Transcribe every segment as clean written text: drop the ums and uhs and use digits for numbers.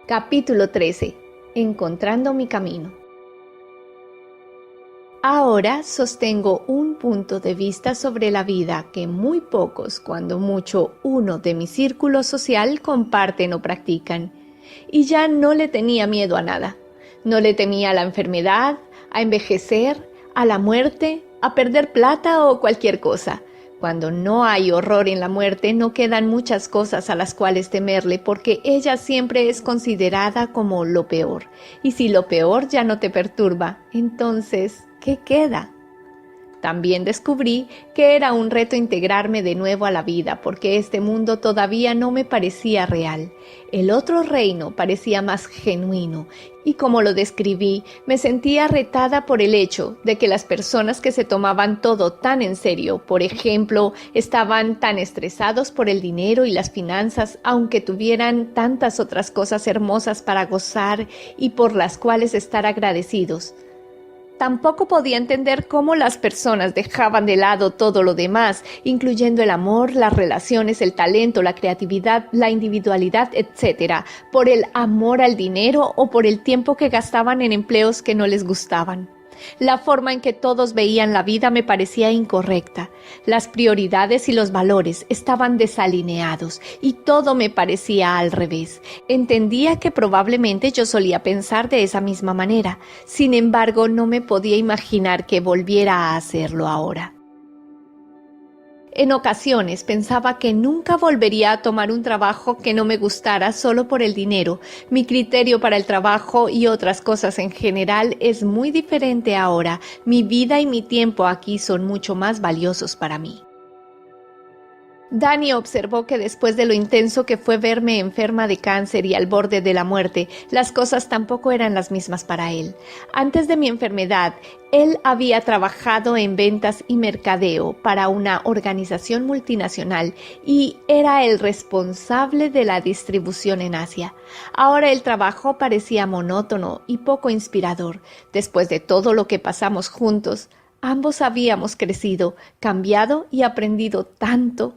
Capítulo 13. Encontrando mi camino. Ahora sostengo un punto de vista sobre la vida que muy pocos, cuando mucho uno de mi círculo social, comparten o practican. Y ya no le tenía miedo a nada. No le temía a la enfermedad, a envejecer, a la muerte, a perder plata o cualquier cosa. Cuando no hay horror en la muerte, no quedan muchas cosas a las cuales temerle, porque ella siempre es considerada como lo peor. Y si lo peor ya no te perturba, entonces, ¿qué queda? También descubrí que era un reto integrarme de nuevo a la vida, porque este mundo todavía no me parecía real. El otro reino parecía más genuino, y como lo describí, me sentía retada por el hecho de que las personas que se tomaban todo tan en serio, por ejemplo, estaban tan estresados por el dinero y las finanzas, aunque tuvieran tantas otras cosas hermosas para gozar y por las cuales estar agradecidos. Tampoco podía entender cómo las personas dejaban de lado todo lo demás, incluyendo el amor, las relaciones, el talento, la creatividad, la individualidad, etc., por el amor al dinero o por el tiempo que gastaban en empleos que no les gustaban. La forma en que todos veían la vida me parecía incorrecta. Las prioridades y los valores estaban desalineados y todo me parecía al revés. Entendía que probablemente yo solía pensar de esa misma manera. Sin embargo, no me podía imaginar que volviera a hacerlo ahora. En ocasiones pensaba que nunca volvería a tomar un trabajo que no me gustara solo por el dinero. Mi criterio para el trabajo y otras cosas en general es muy diferente ahora. Mi vida y mi tiempo aquí son mucho más valiosos para mí. Dani observó que después de lo intenso que fue verme enferma de cáncer y al borde de la muerte, las cosas tampoco eran las mismas para él. Antes de mi enfermedad, él había trabajado en ventas y mercadeo para una organización multinacional y era el responsable de la distribución en Asia. Ahora el trabajo parecía monótono y poco inspirador. Después de todo lo que pasamos juntos, ambos habíamos crecido, cambiado y aprendido tanto.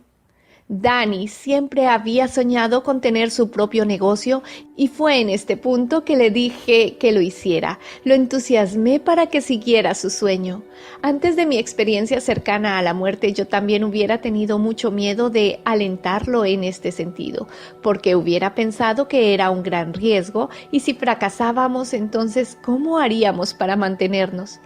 Dani siempre había soñado con tener su propio negocio y fue en este punto que le dije que lo hiciera. Lo entusiasmé para que siguiera su sueño. Antes de mi experiencia cercana a la muerte, yo también hubiera tenido mucho miedo de alentarlo en este sentido, porque hubiera pensado que era un gran riesgo y si fracasábamos, entonces, ¿cómo haríamos para mantenernos?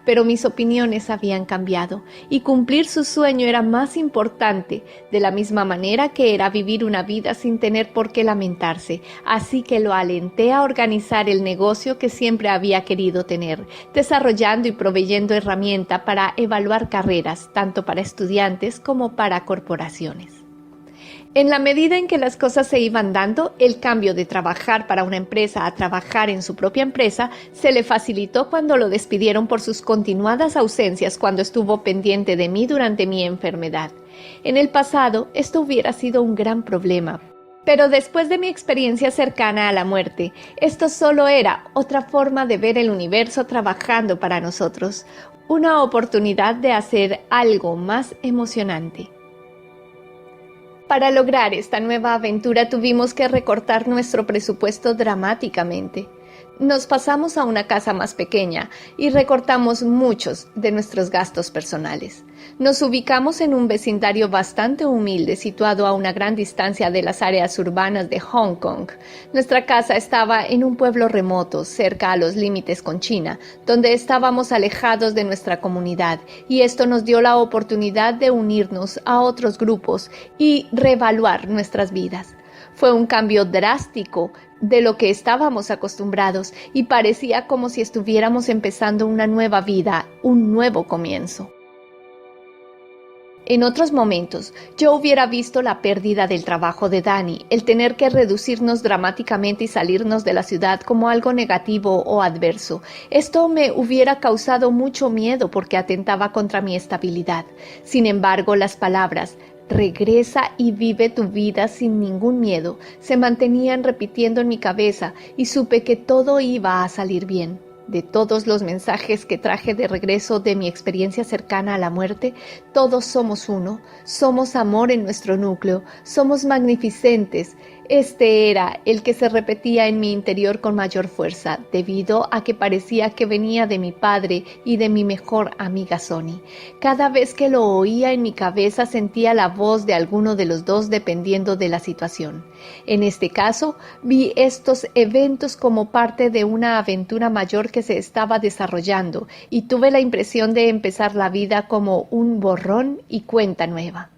Pero mis opiniones habían cambiado y cumplir su sueño era más importante, de la misma manera que era vivir una vida sin tener por qué lamentarse. Así que lo alenté a organizar el negocio que siempre había querido tener, desarrollando y proveyendo herramientas para evaluar carreras, tanto para estudiantes como para corporaciones. En la medida en que las cosas se iban dando, el cambio de trabajar para una empresa a trabajar en su propia empresa se le facilitó cuando lo despidieron por sus continuadas ausencias cuando estuvo pendiente de mí durante mi enfermedad. En el pasado, esto hubiera sido un gran problema. Pero después de mi experiencia cercana a la muerte, esto solo era otra forma de ver el universo trabajando para nosotros, una oportunidad de hacer algo más emocionante. Para lograr esta nueva aventura tuvimos que recortar nuestro presupuesto dramáticamente. Nos pasamos a una casa más pequeña y recortamos muchos de nuestros gastos personales. Nos ubicamos en un vecindario bastante humilde situado a una gran distancia de las áreas urbanas de Hong Kong. Nuestra casa estaba en un pueblo remoto, cerca a los límites con China, donde estábamos alejados de nuestra comunidad, y esto nos dio la oportunidad de unirnos a otros grupos y reevaluar nuestras vidas. Fue un cambio drástico de lo que estábamos acostumbrados y parecía como si estuviéramos empezando una nueva vida, un nuevo comienzo. En otros momentos, yo hubiera visto la pérdida del trabajo de Dani, el tener que reducirnos dramáticamente y salirnos de la ciudad como algo negativo o adverso. Esto me hubiera causado mucho miedo porque atentaba contra mi estabilidad. Sin embargo, las palabras "regresa y vive tu vida sin ningún miedo" se mantenían repitiendo en mi cabeza y supe que todo iba a salir bien. De todos los mensajes que traje de regreso de mi experiencia cercana a la muerte, todos somos uno, somos amor en nuestro núcleo, somos magnificentes. Este era el que se repetía en mi interior con mayor fuerza, debido a que parecía que venía de mi padre y de mi mejor amiga Sony. Cada vez que lo oía en mi cabeza sentía la voz de alguno de los dos dependiendo de la situación. En este caso, vi estos eventos como parte de una aventura mayor que se estaba desarrollando y tuve la impresión de empezar la vida como un borrón y cuenta nueva.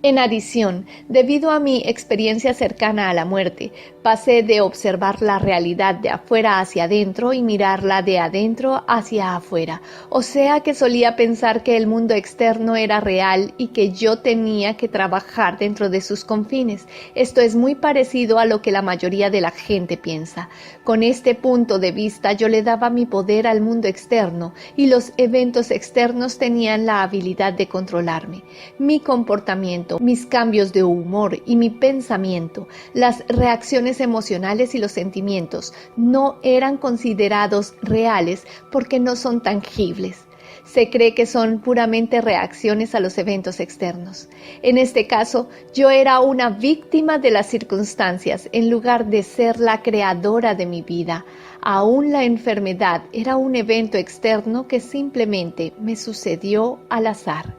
En adición, debido a mi experiencia cercana a la muerte, pasé de observar la realidad de afuera hacia adentro y mirarla de adentro hacia afuera. O sea que solía pensar que el mundo externo era real y que yo tenía que trabajar dentro de sus confines. Esto es muy parecido a lo que la mayoría de la gente piensa. Con este punto de vista yo le daba mi poder al mundo externo y los eventos externos tenían la habilidad de controlarme. Mi comportamiento, mis cambios de humor y mi pensamiento, las reacciones emocionales y los sentimientos no eran considerados reales porque no son tangibles. Se cree que son puramente reacciones a los eventos externos. En este caso, yo era una víctima de las circunstancias en lugar de ser la creadora de mi vida. Aún la enfermedad era un evento externo que simplemente me sucedió al azar.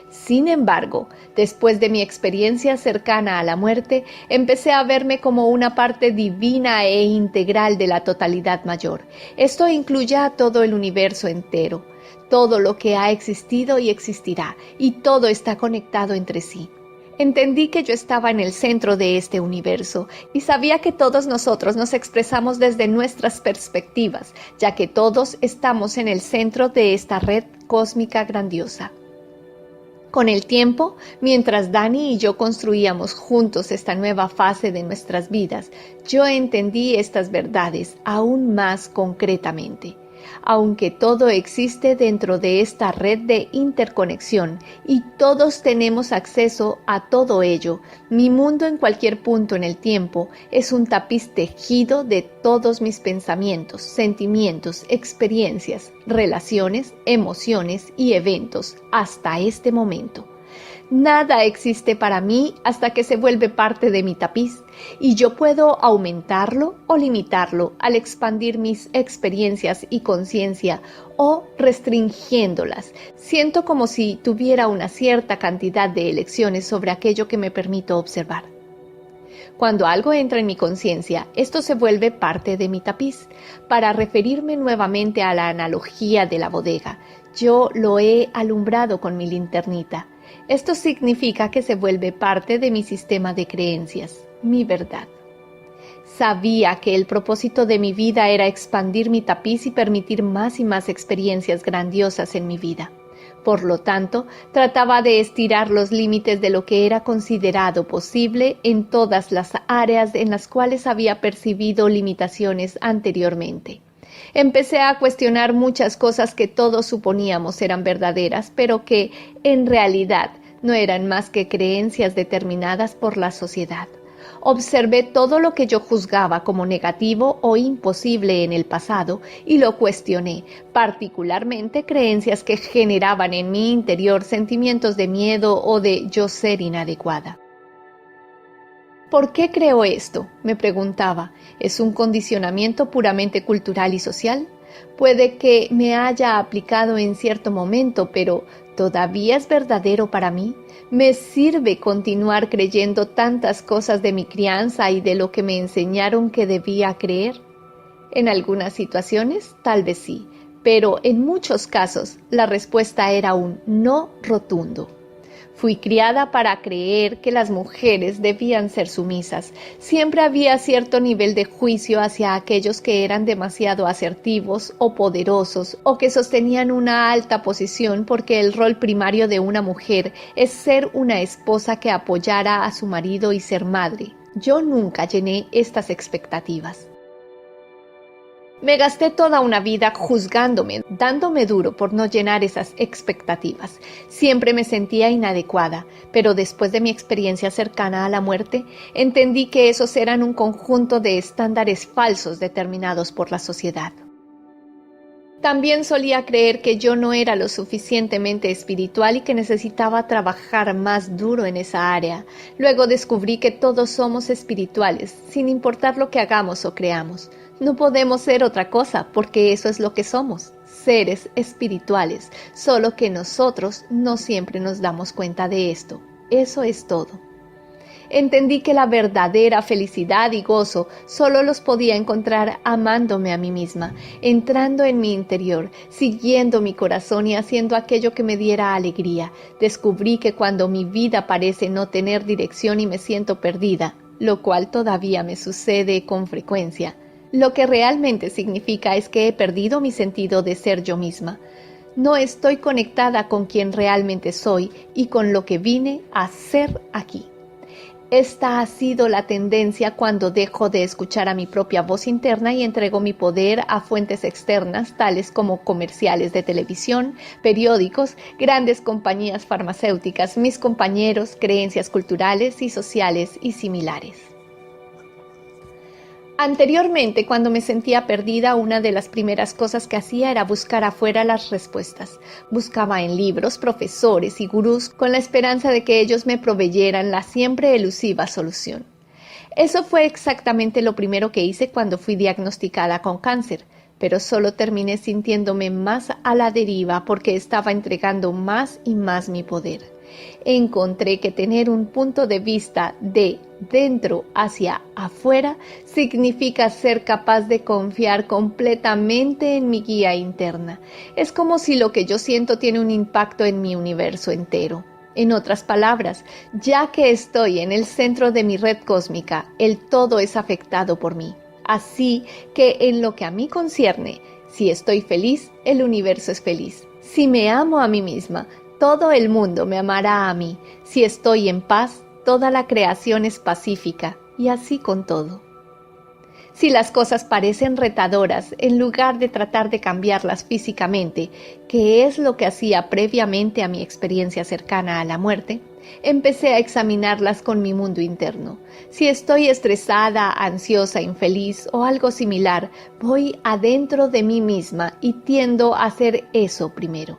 Sin embargo, después de mi experiencia cercana a la muerte, empecé a verme como una parte divina e integral de la totalidad mayor. Esto incluye a todo el universo entero, todo lo que ha existido y existirá, y todo está conectado entre sí. Entendí que yo estaba en el centro de este universo y sabía que todos nosotros nos expresamos desde nuestras perspectivas, ya que todos estamos en el centro de esta red cósmica grandiosa. Con el tiempo, mientras Dani y yo construíamos juntos esta nueva fase de nuestras vidas, yo entendí estas verdades aún más concretamente. Aunque todo existe dentro de esta red de interconexión y todos tenemos acceso a todo ello, mi mundo en cualquier punto en el tiempo es un tapiz tejido de todos mis pensamientos, sentimientos, experiencias, relaciones, emociones y eventos hasta este momento. Nada existe para mí hasta que se vuelve parte de mi tapiz y yo puedo aumentarlo o limitarlo al expandir mis experiencias y conciencia o restringiéndolas. Siento como si tuviera una cierta cantidad de elecciones sobre aquello que me permito observar. Cuando algo entra en mi conciencia, esto se vuelve parte de mi tapiz. Para referirme nuevamente a la analogía de la bodega, yo lo he alumbrado con mi linternita. Esto significa que se vuelve parte de mi sistema de creencias, mi verdad. Sabía que el propósito de mi vida era expandir mi tapiz y permitir más y más experiencias grandiosas en mi vida. Por lo tanto, trataba de estirar los límites de lo que era considerado posible en todas las áreas en las cuales había percibido limitaciones anteriormente. Empecé a cuestionar muchas cosas que todos suponíamos eran verdaderas, pero que, en realidad, no eran más que creencias determinadas por la sociedad. Observé todo lo que yo juzgaba como negativo o imposible en el pasado y lo cuestioné, particularmente creencias que generaban en mi interior sentimientos de miedo o de yo ser inadecuada. ¿Por qué creo esto?, me preguntaba. ¿Es un condicionamiento puramente cultural y social? Puede que me haya aplicado en cierto momento, pero ¿todavía es verdadero para mí? ¿Me sirve continuar creyendo tantas cosas de mi crianza y de lo que me enseñaron que debía creer? En algunas situaciones, tal vez sí, pero en muchos casos la respuesta era un no rotundo. Fui criada para creer que las mujeres debían ser sumisas. Siempre había cierto nivel de juicio hacia aquellos que eran demasiado asertivos o poderosos o que sostenían una alta posición porque el rol primario de una mujer es ser una esposa que apoyara a su marido y ser madre. Yo nunca llené estas expectativas. Me gasté toda una vida juzgándome, dándome duro por no llenar esas expectativas. Siempre me sentía inadecuada, pero después de mi experiencia cercana a la muerte, entendí que esos eran un conjunto de estándares falsos determinados por la sociedad. También solía creer que yo no era lo suficientemente espiritual y que necesitaba trabajar más duro en esa área. Luego descubrí que todos somos espirituales, sin importar lo que hagamos o creamos. No podemos ser otra cosa, porque eso es lo que somos, seres espirituales, solo que nosotros no siempre nos damos cuenta de esto. Eso es todo. Entendí que la verdadera felicidad y gozo solo los podía encontrar amándome a mí misma, entrando en mi interior, siguiendo mi corazón y haciendo aquello que me diera alegría. Descubrí que cuando mi vida parece no tener dirección y me siento perdida, lo cual todavía me sucede con frecuencia, lo que realmente significa es que he perdido mi sentido de ser yo misma. No estoy conectada con quien realmente soy y con lo que vine a ser aquí. Esta ha sido la tendencia cuando dejo de escuchar a mi propia voz interna y entrego mi poder a fuentes externas, tales como comerciales de televisión, periódicos, grandes compañías farmacéuticas, mis compañeros, creencias culturales y sociales y similares. Anteriormente, cuando me sentía perdida, una de las primeras cosas que hacía era buscar afuera las respuestas. Buscaba en libros, profesores y gurús con la esperanza de que ellos me proveyeran la siempre elusiva solución. Eso fue exactamente lo primero que hice cuando fui diagnosticada con cáncer, pero solo terminé sintiéndome más a la deriva porque estaba entregando más y más mi poder. Encontré que tener un punto de vista de dentro hacia afuera significa ser capaz de confiar completamente en mi guía interna. Es como si lo que yo siento tiene un impacto en mi universo entero. En otras palabras, ya que estoy en el centro de mi red cósmica, el todo es afectado por mí. Así que en lo que a mí concierne, si estoy feliz, el universo es feliz. Si me amo a mí misma, todo el mundo me amará a mí. Si estoy en paz, toda la creación es pacífica, y así con todo. Si las cosas parecen retadoras, en lugar de tratar de cambiarlas físicamente, que es lo que hacía previamente a mi experiencia cercana a la muerte, empecé a examinarlas con mi mundo interno. Si estoy estresada, ansiosa, infeliz o algo similar, voy adentro de mí misma y tiendo a hacer eso primero.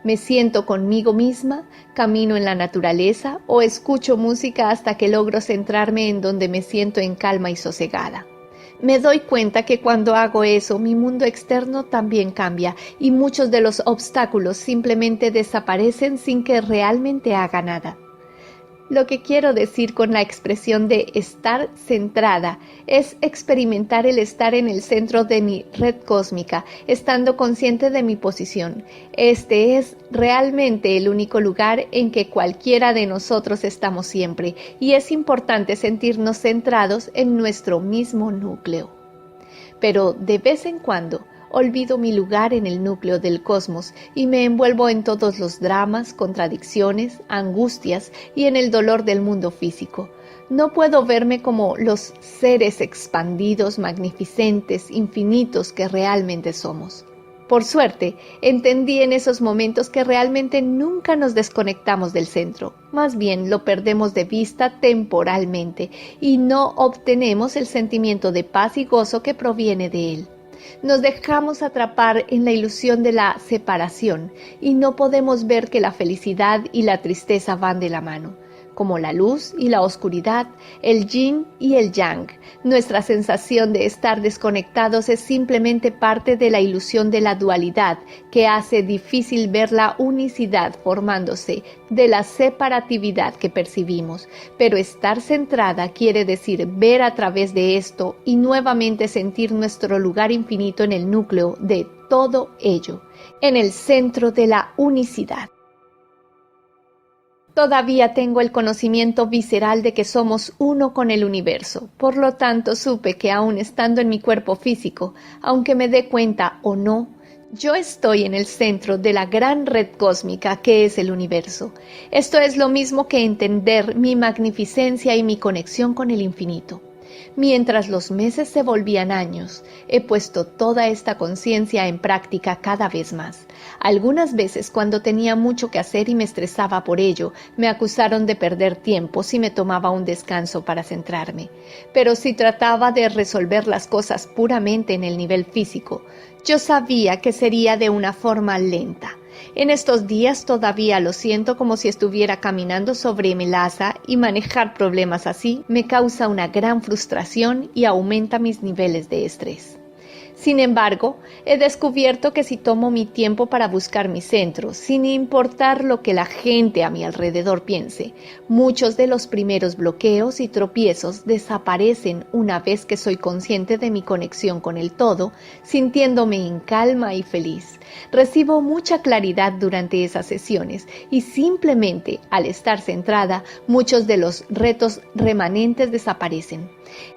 Me siento conmigo misma, camino en la naturaleza o escucho música hasta que logro centrarme en donde me siento en calma y sosegada. Me doy cuenta que cuando hago eso, mi mundo externo también cambia y muchos de los obstáculos simplemente desaparecen sin que realmente haga nada. Lo que quiero decir con la expresión de estar centrada es experimentar el estar en el centro de mi red cósmica, estando consciente de mi posición. Este es realmente el único lugar en que cualquiera de nosotros estamos siempre, y es importante sentirnos centrados en nuestro mismo núcleo. Pero de vez en cuando, olvido mi lugar en el núcleo del cosmos y me envuelvo en todos los dramas, contradicciones, angustias y en el dolor del mundo físico. No puedo verme como los seres expandidos, magnificentes, infinitos que realmente somos. Por suerte, entendí en esos momentos que realmente nunca nos desconectamos del centro, más bien lo perdemos de vista temporalmente y no obtenemos el sentimiento de paz y gozo que proviene de él. Nos dejamos atrapar en la ilusión de la separación y no podemos ver que la felicidad y la tristeza van de la mano, como la luz y la oscuridad, el yin y el yang. Nuestra sensación de estar desconectados es simplemente parte de la ilusión de la dualidad que hace difícil ver la unicidad formándose de la separatividad que percibimos. Pero estar centrada quiere decir ver a través de esto y nuevamente sentir nuestro lugar infinito en el núcleo de todo ello, en el centro de la unicidad. Todavía tengo el conocimiento visceral de que somos uno con el universo, por lo tanto supe que aún estando en mi cuerpo físico, aunque me dé cuenta o no, yo estoy en el centro de la gran red cósmica que es el universo. Esto es lo mismo que entender mi magnificencia y mi conexión con el infinito. Mientras los meses se volvían años, he puesto toda esta conciencia en práctica cada vez más. Algunas veces, cuando tenía mucho que hacer y me estresaba por ello, me acusaron de perder tiempo si me tomaba un descanso para centrarme. Pero si trataba de resolver las cosas puramente en el nivel físico, yo sabía que sería de una forma lenta. En estos días todavía lo siento como si estuviera caminando sobre melaza, y manejar problemas así me causa una gran frustración y aumenta mis niveles de estrés. Sin embargo, he descubierto que si tomo mi tiempo para buscar mi centro, sin importar lo que la gente a mi alrededor piense, muchos de los primeros bloqueos y tropiezos desaparecen una vez que soy consciente de mi conexión con el todo, sintiéndome en calma y feliz. Recibo mucha claridad durante esas sesiones y simplemente al estar centrada, muchos de los retos remanentes desaparecen.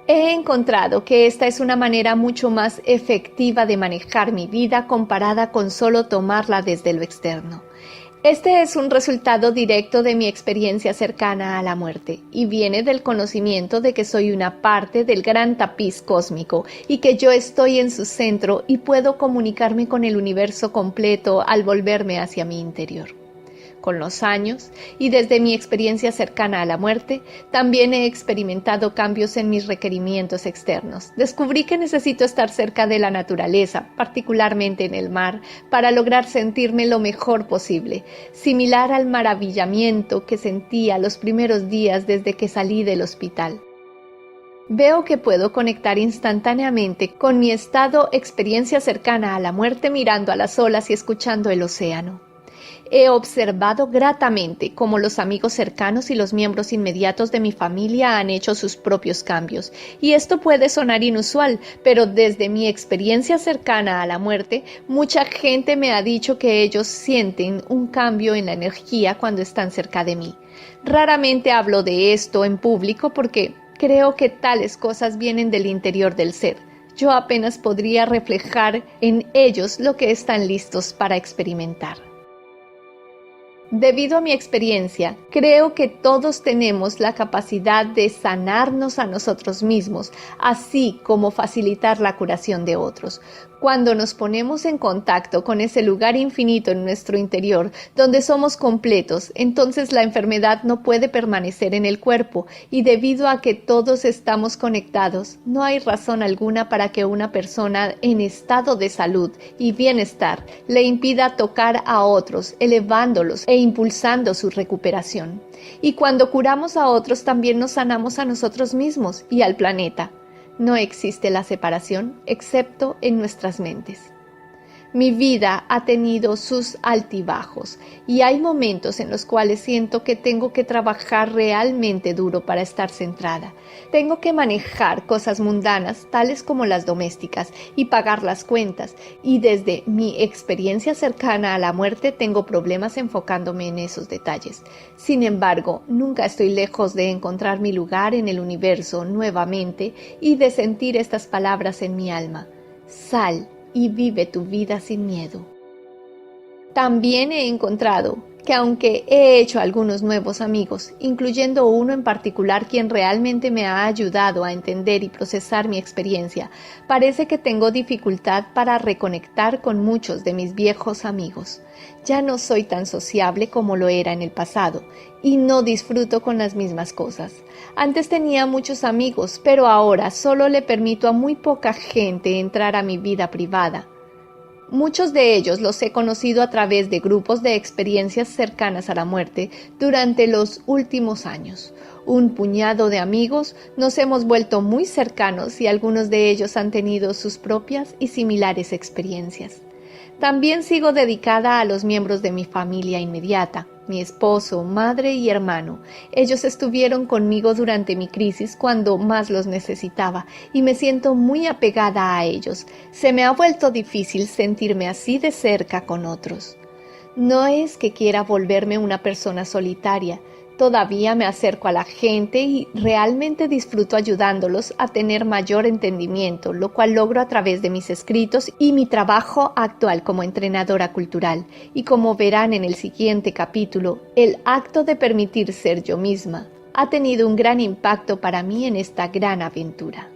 He encontrado que esta es una manera mucho más efectiva de manejar mi vida comparada con solo tomarla desde lo externo. Este es un resultado directo de mi experiencia cercana a la muerte y viene del conocimiento de que soy una parte del gran tapiz cósmico y que yo estoy en su centro y puedo comunicarme con el universo completo al volverme hacia mi interior. Con los años, y desde mi experiencia cercana a la muerte, también he experimentado cambios en mis requerimientos externos. Descubrí que necesito estar cerca de la naturaleza, particularmente en el mar, para lograr sentirme lo mejor posible, similar al maravillamiento que sentía los primeros días desde que salí del hospital. Veo que puedo conectar instantáneamente con mi experiencia cercana a la muerte mirando a las olas y escuchando el océano. He observado gratamente cómo los amigos cercanos y los miembros inmediatos de mi familia han hecho sus propios cambios, y esto puede sonar inusual, pero desde mi experiencia cercana a la muerte, mucha gente me ha dicho que ellos sienten un cambio en la energía cuando están cerca de mí. Raramente hablo de esto en público porque creo que tales cosas vienen del interior del ser. Yo apenas podría reflejar en ellos lo que están listos para experimentar. Debido a mi experiencia, creo que todos tenemos la capacidad de sanarnos a nosotros mismos, así como facilitar la curación de otros. Cuando nos ponemos en contacto con ese lugar infinito en nuestro interior, donde somos completos, entonces la enfermedad no puede permanecer en el cuerpo, y debido a que todos estamos conectados, no hay razón alguna para que una persona en estado de salud y bienestar le impida tocar a otros, elevándolos e impulsando su recuperación. Y cuando curamos a otros, también nos sanamos a nosotros mismos y al planeta. No existe la separación excepto en nuestras mentes. Mi vida ha tenido sus altibajos y hay momentos en los cuales siento que tengo que trabajar realmente duro para estar centrada. Tengo que manejar cosas mundanas tales como las domésticas y pagar las cuentas, y desde mi experiencia cercana a la muerte tengo problemas enfocándome en esos detalles. Sin embargo, nunca estoy lejos de encontrar mi lugar en el universo nuevamente y de sentir estas palabras en mi alma: sal y vive tu vida sin miedo. También he encontrado que aunque he hecho algunos nuevos amigos, incluyendo uno en particular quien realmente me ha ayudado a entender y procesar mi experiencia, parece que tengo dificultad para reconectar con muchos de mis viejos amigos. Ya no soy tan sociable como lo era en el pasado y no disfruto con las mismas cosas. Antes tenía muchos amigos, pero ahora solo le permito a muy poca gente entrar a mi vida privada. Muchos de ellos los he conocido a través de grupos de experiencias cercanas a la muerte durante los últimos años. Un puñado de amigos nos hemos vuelto muy cercanos y algunos de ellos han tenido sus propias y similares experiencias. También sigo dedicada a los miembros de mi familia inmediata, mi esposo, madre y hermano. Ellos estuvieron conmigo durante mi crisis cuando más los necesitaba y me siento muy apegada a ellos. Se me ha vuelto difícil sentirme así de cerca con otros. No es que quiera volverme una persona solitaria. Todavía me acerco a la gente y realmente disfruto ayudándolos a tener mayor entendimiento, lo cual logro a través de mis escritos y mi trabajo actual como entrenadora cultural. Y como verán en el siguiente capítulo, el acto de permitir ser yo misma ha tenido un gran impacto para mí en esta gran aventura.